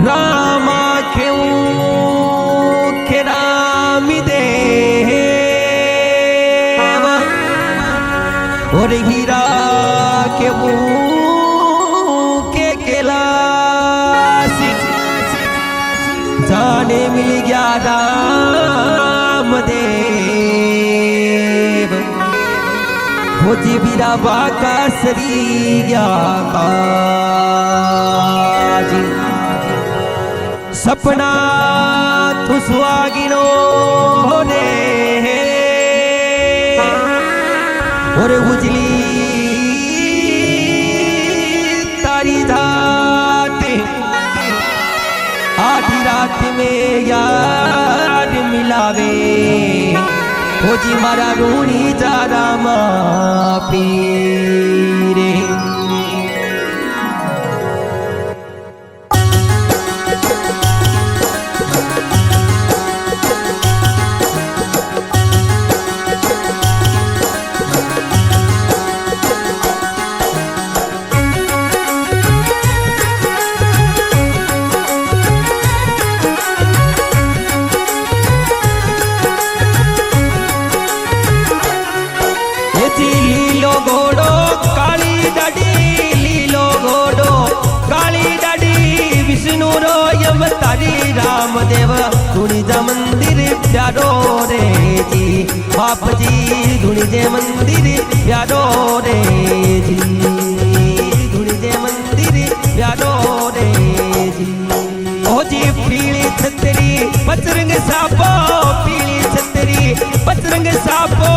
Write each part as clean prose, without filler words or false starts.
रामा क्यों के रामी देव और हीरा के के कैलासी जाने मिल गया राम देव हो जी बीरा बाका सरी गया काजी सपना तू सुहागिनो ने और उजली तारी जाते आधी रात में याद मिलावे हो जी मारा रूणी जा रामा पीरे लीलो घोड़ो काली डाडी लीलो घोड़ो काली डाडी विष्णु रो यम तारी राम देव धुनी जा मंदिर प्यारो रे जी बाप जी धुनी जे मंदिर प्यारो रे जी धुनी जे मंदिर प्यारो रे जी ओ जी पीली छतरी बजरंग सापो पीली छतरी बजरंग सापो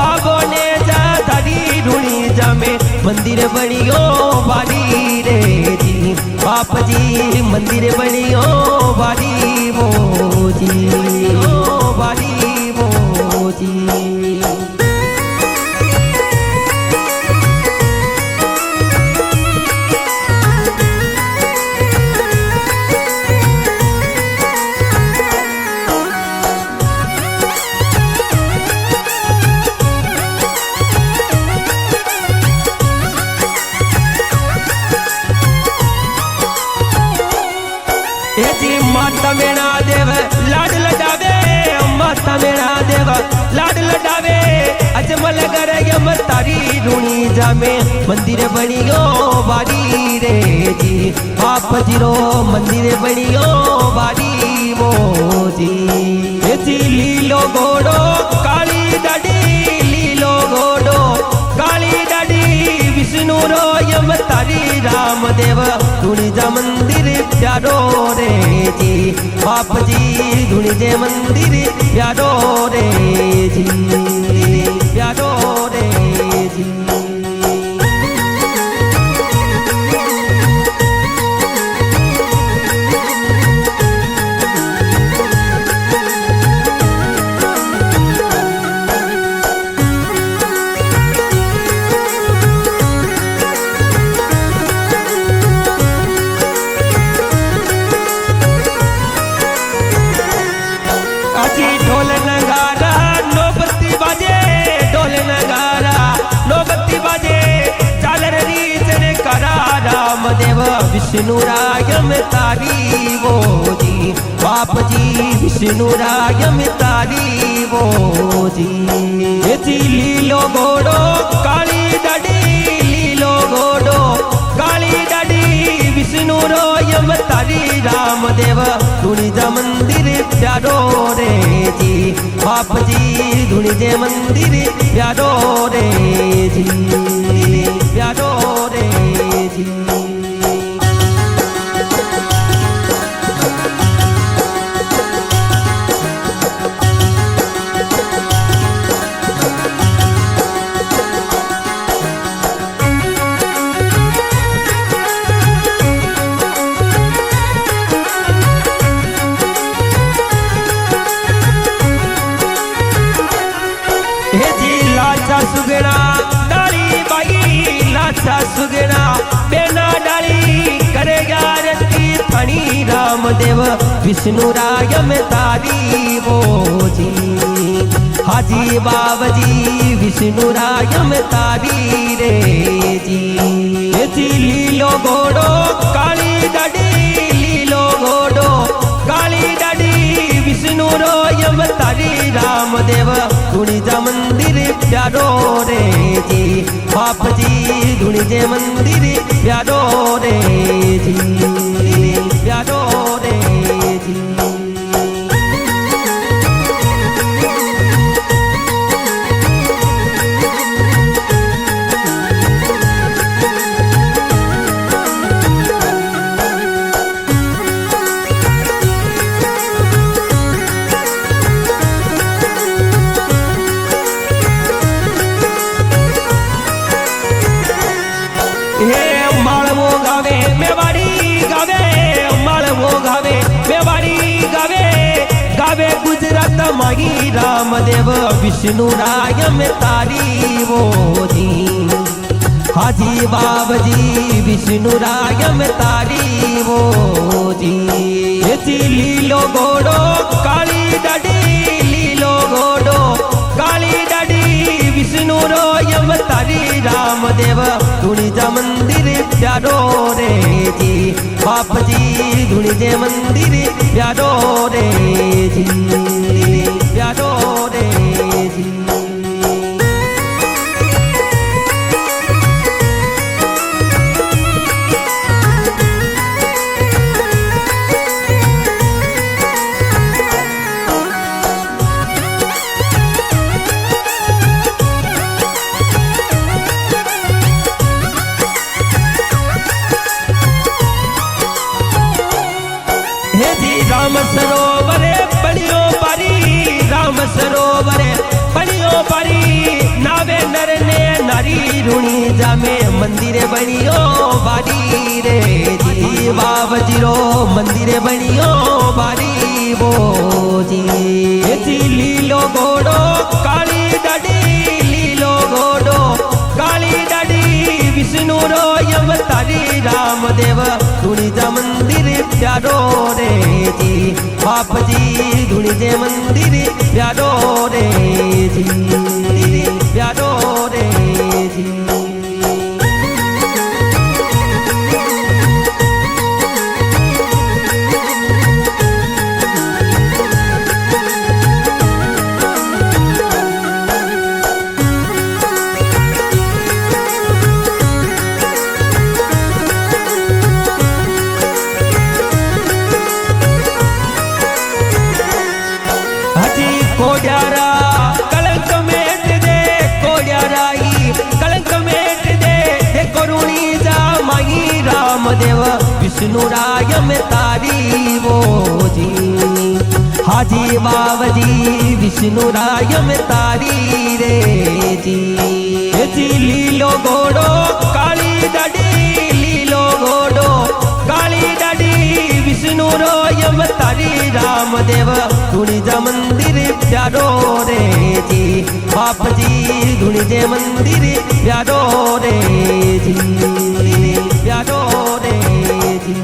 बाबो ने ढूंढी जामे मंदिर बनियो बारी रे जी बाप जी मंदिर बनियो बारी वो जी बारी वो जी माता मेरा देव लाड लडावे माता मेरा देव लाड लडावे अजमल गर यम तारी रूणी जामे मंदिर बनियो बारी रे जी बाप जीरो मंदिर बनियो बारी वो जी लीलो घोड़ो काली डाडी लीलो घोड़ो काली डाडी विष्णु रो यम तारी राम देव धुनी जा मंदिर प्यारो रे जी बाप जी धुनी जे मंदिर प्यारो रे जी प्यारो रे जी ढोल नगारा नौबत्ती बाजे ढोल नगारा नौबत्ती बाजे चालर रीचन करा राम देव विष्णु रायम तारी वो जी बाप जी विष्णु रायम तारी वो जी लीलो घोड़ो काली डाडी लीलो घोड़ो काली डाडी विष्णु रो यम तारी राम देव धुनी जा मंदिर प्यारो रे जी बाप जी धुनी जे मंदिर प्यारो रे जी प्यारो रे जी लाचा सुगड़ा डाली बाई लाचा सुगड़ा बेना डाली करेगा रती थनी राम देव विष्णु रायम तारी वो जी हाजी बाबजी विष्णु रायम तारी रे जी लीलो घोड़ो काली डाडी लीलो घोड़ो प्यारो रे जी बाप जी धुनी जे मंदिर प्यारो रे जी प्यारो रे जी। माळवो गावे मेवाड़ी गावे माळवो गावे मेवाड़ी गावे गावे गुजरात माही रामदेव विष्णु राय में तारी वो जी हाजी बाबजी विष्णु राय में तारी वो जी लीलो घोड़ो काली डाडी लीलो घोड़ो काली डाडी विष्णु रोयम तारी रामदेव धुनी जा मंदिर प्यारो रे जी बाप जी धुनी जे मंदिर प्यारो रे जी प्यारो रे जी। राम सरोवरे पड़ियो पारी राम सरोवरे पड़ियो पारी नावे नर ने नारी रुणी जामे मंदिरे बनियो बारी रे जी बाबजीरो मंदिरे बनियो बारी वो जी लीलो घोड़ो काली डाडी लीलो घोड़ो काली डाडी विष्णु रोयम तारी रामदेव धुनी जा मंदिर प्यारो रे जी बाप जी धुनी जे मंदिर प्यारो रे जी प्यारो रे जी। कोड्यारा कलंक मेट दे कोड्याराई कलंक मेट दे करुणी जा माही रामदेव विष्णु राय में तारी वो जी हाजी बाबजी विष्णु राय में तारी रे जी लीलो घोड़ो काली डाडी लीलो घोड़ो काली डाडी विष्णु रोयम तारी रामदेव धुनी जा मंदिर प्यारो रे जी बाप जी धुनी जे मंदिर प्यारो रे जी प्यारो रे जी।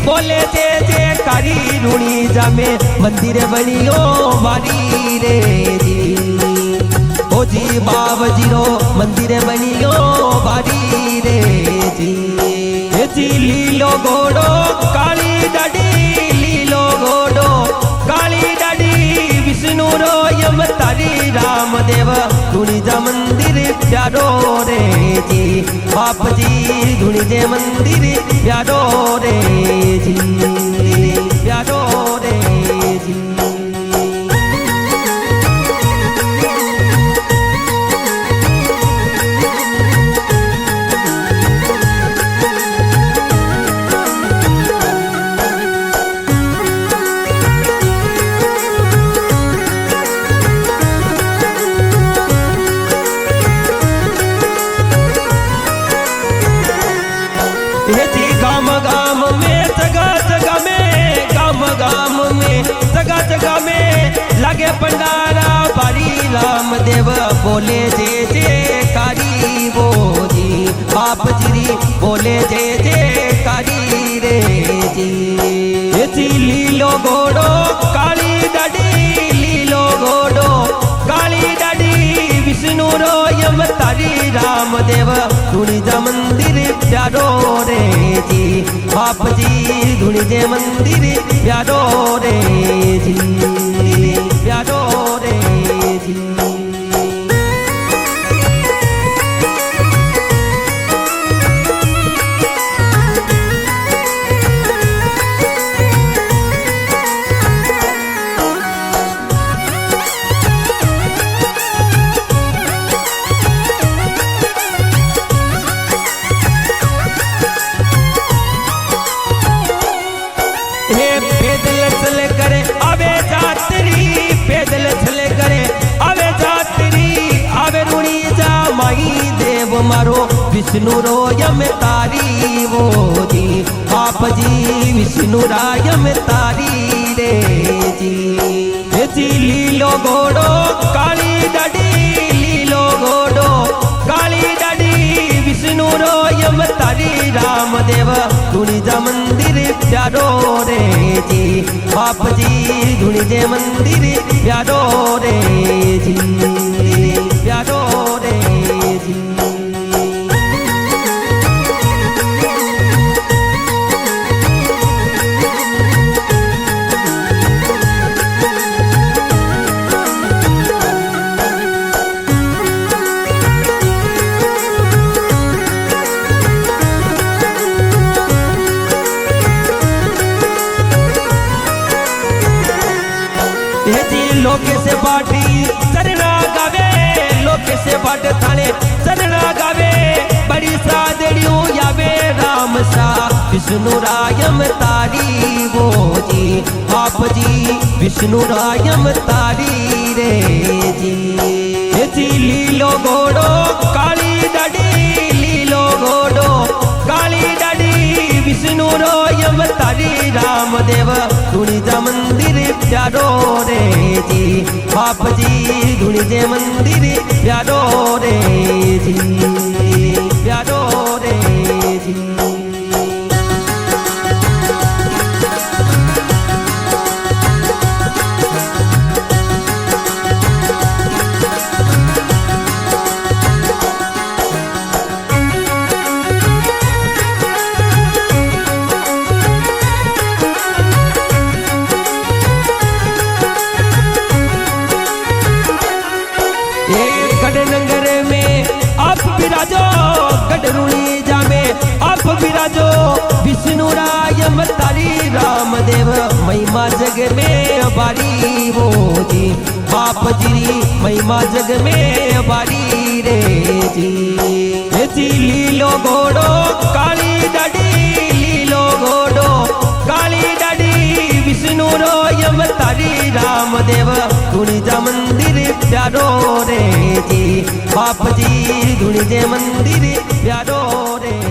बोले जे जे कारी रुणी जामे मंदिर बनियो बारी रे जी ओ जी बाबजीरो मंदिर बनियो बारी रे जी लीलो घोड़ो काली डाडी लीलो घोड़ो काली डाडी विष्णु रोयम तारी रामदेव धुनी जा मंदिर प्यारो रे जी बाप जी धुनी जे मंदिर प्यारो रे जी प्यारो रे जी। गाम गाम में जगह बोले जे जे कारी वो जी बाप जी बोले जे जे कारी रे जी लीलो घोड़ो काली डाडी लीलो घोड़ो काली डाडी विष्णु रो यम तारी रामदेव धुनी जा मंदिर प्यारो रे जी बाप जी धुनी जे मंदिर प्यारो रे जी प्यारो रे जी मारो विष्णु रो यम तारी वो जी आप जी विष्णु रायम तारी रे जी लीलो घोड़ो काली डाडी लीलो घोड़ो काली डाडी विष्णु रो यम तारी रामदेव धुनी जा मंदिर प्यारो रे जी आप जी धुनी जे मंदिर प्यारो रे जी प्यारो रे जी लोके से बाटी सरना गावे लोके से बाट थाने सरना गावे बड़ी सादड़ियों यावे राम सा विष्णु रायम तारी वो जी आप जी विष्णु रायम तारी रे जी लीलो घोड़ो काली डाडी लीलो घोड़ो काली डाडी विष्णु रायम तारी रामदेव धुनी जा मंदिर प्यारो रे जी बाप जी धुनी जे मंदिर प्यारो रे जी प्यारो रे जी गढ़नगर में आप विराजो गढ़रुणी जामे आप विराजो विष्णु रायम तारी रामदेव महिमा जग में बारी वो जी बाप जी महिमा जग में बारी रे जी लीलो घोड़ो काली डाडी लीलो घोड़ो काली डाडी विष्णु रायम तारी रामदेव धुनी जा मंदिर प्यारो रे जी बाप जी धुनी जे मंदिर प्यारो रे